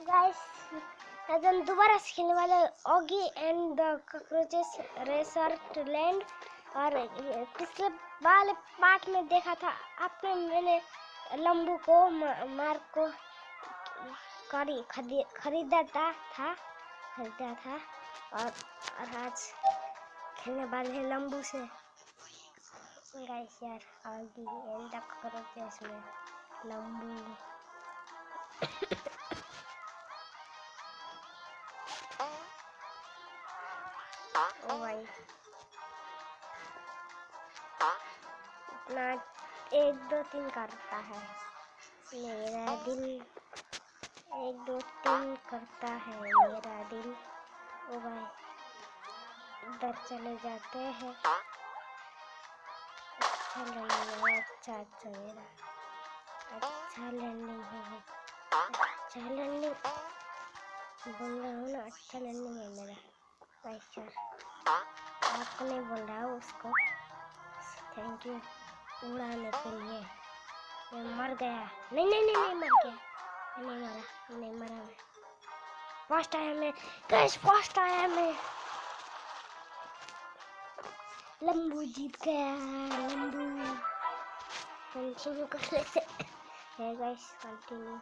Guys आज हम दोबारा से खेलने वाले Oggy and the cockroaches racer land. और पिछले वाले पार्ट में देखा था आपने, मैंने लंबू को मार्क को खरीदा था और आज खेलने वाले हैं लंबू से गाइस यार। ऑगी एंड द कॉकरोचेस में लंबू ओ भाई इतना 1 2 3 करता है मेरा दिल, 1 2 3 करता है मेरा दिल। ओ भाई इधर चले जाते हैं। अच्छा लैंडिंग है, अच्छा मेरा अच्छा लैंडिंग है, अच्छा लैंडिंग बोल रहा हूँ ना, अच्छा लैंडिंग है मेरा भाई सर। आपको नहीं बोल रहा हूँ उसको, थैंक यू उड़ाने के लिए। मैं मर गया, नहीं मर गया, नहीं मरा मैं। फर्स्ट आया मैं गाइस, फर्स्ट आया मैं। लंबू जीत गया, लंबू। कंटिन्यू कर लेते हैं गाइस, कंटिन्यू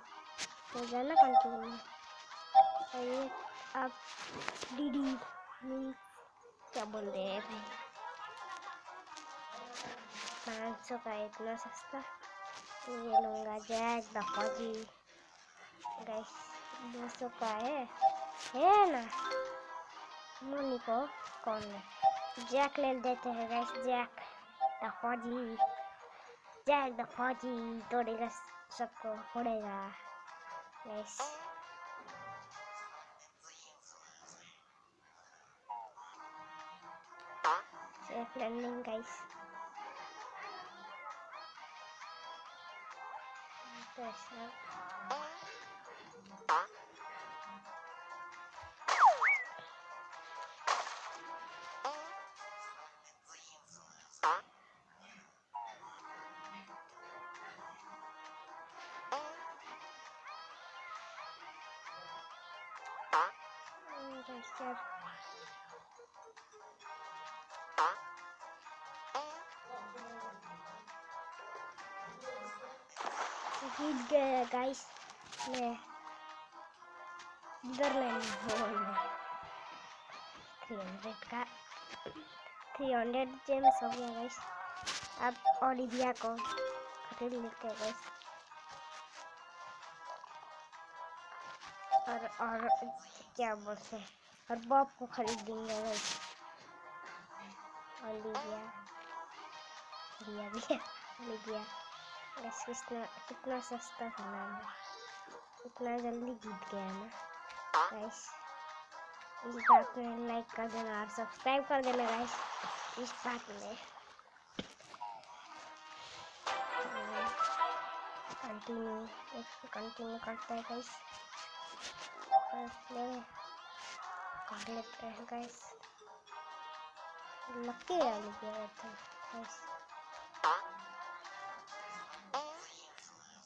हो जाना, कंटिन्यू। और ये अब डीडी क्या बोल रहे हैं भाई, 500 का इतना सस्ता। ये लूँगा जैक द फॉजी गाइस, 200 का है ना। मोनिको कौन है, जैक ले देते हैं गाइस, जैक द फौजी तोड़ेगा सबको, फोड़ेगा गाइस। Safe landing guys. जीत गया गाइस मैं, इधर लैंडिंग हो गया। 300 का 300 जेम्स हो गया गाइस। अब ओलिविया को खरीद लेते हैं गाइस, और क्या बोलते हैं, और बॉब को खरीद देंगे गाइस। ओलिविया ओलिविया गाइस, कितना सस्ता था नाम, इतना जल्दी जीत गया मैं गाइस। इस बात में लाइक कर देना और सब्सक्राइब कर देना गाइस। इस बात में कंटिन्यू करते हैं गाइस, कर लेते हैं गाइस। लक्की वाली गया था गाइस।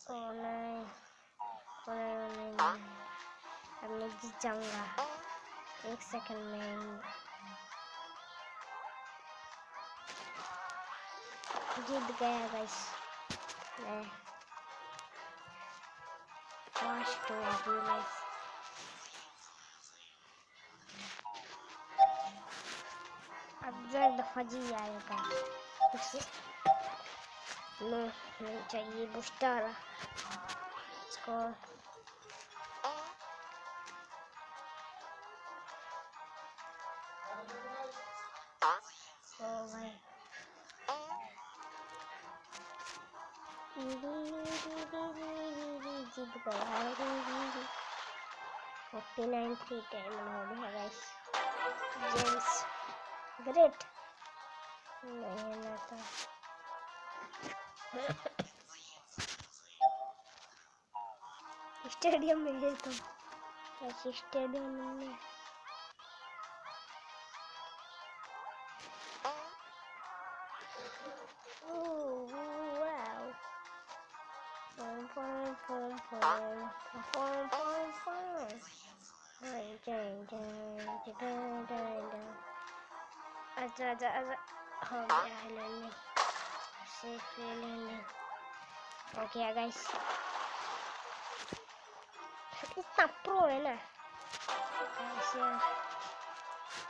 ओ नहीं, अब मैं जीत जाऊंगा 1 सेकंड में ही जीत गया गाइस मैं। फर्स्ट हो अभी गाइस, अब जल्द फजी आएगा कुछ नहीं चाहिए बूस्टर इसको। ओ भाई जीत गया 49 3 टाइम हो गया गाइस। जेम्स ग्रेट नहीं ना था। स्टेडियम में है तो ऐसे स्टेडियम में आजा आजा आजा, हो गया है लैंडिंग, सेफ लैंडिंग हो गया गाइस। इतना प्रो है ना गाइस यार।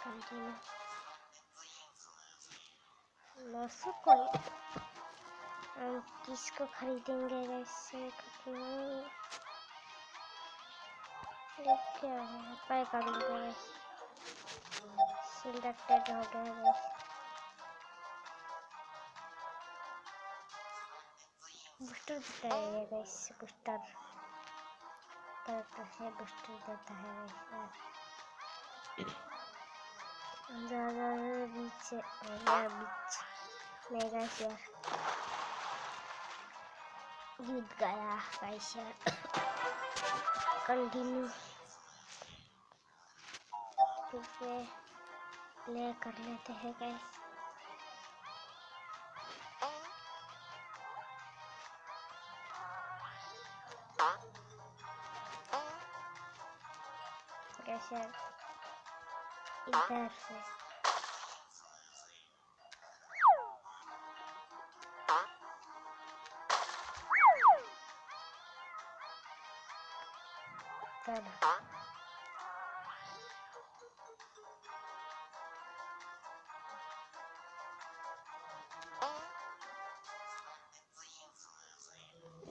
कंटिन्यू 900 कोई, हम किसको खरीदेंगे गाइस? ये क्या है? पैक कर लूँगा गाइस, सिलेक्टेड हो गया गाइस। बूस्टर देता है गाइस, बूस्टर तरह से बूस्टर देता है गाइस। ज़्यादा बीच से हो गया, बीच में गाइस यार जीत गया गाइस यार। कंटिन्यू फिर से प्ले कर लेते हैं गाइस। कैसे इधर से इधर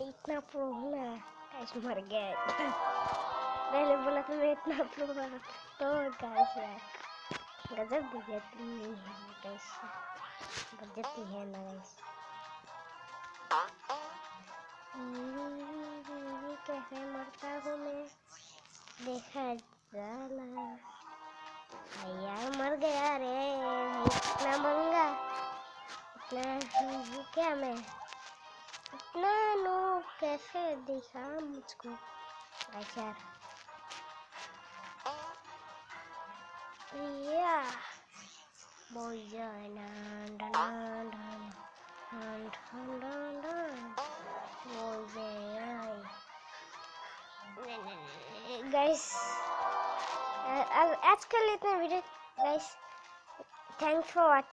इतना प्रो हूँ ना गाइस, मर गया। पहले बोला था मैं इतना प्रो हूँ, तो गाइस यार गजब बेइज्जती नहीं है गाइस, बेइज्जती है ना गाइस। कैसे मरता हूँ मैं, देखा जाला यार, मर गया रे भाई। इतना महंगा, इतना क्या मैं इतना नो कैसे दिखा मुझको यार। या बोया गाइस, आजकल इतना video guys. Thanks for watching.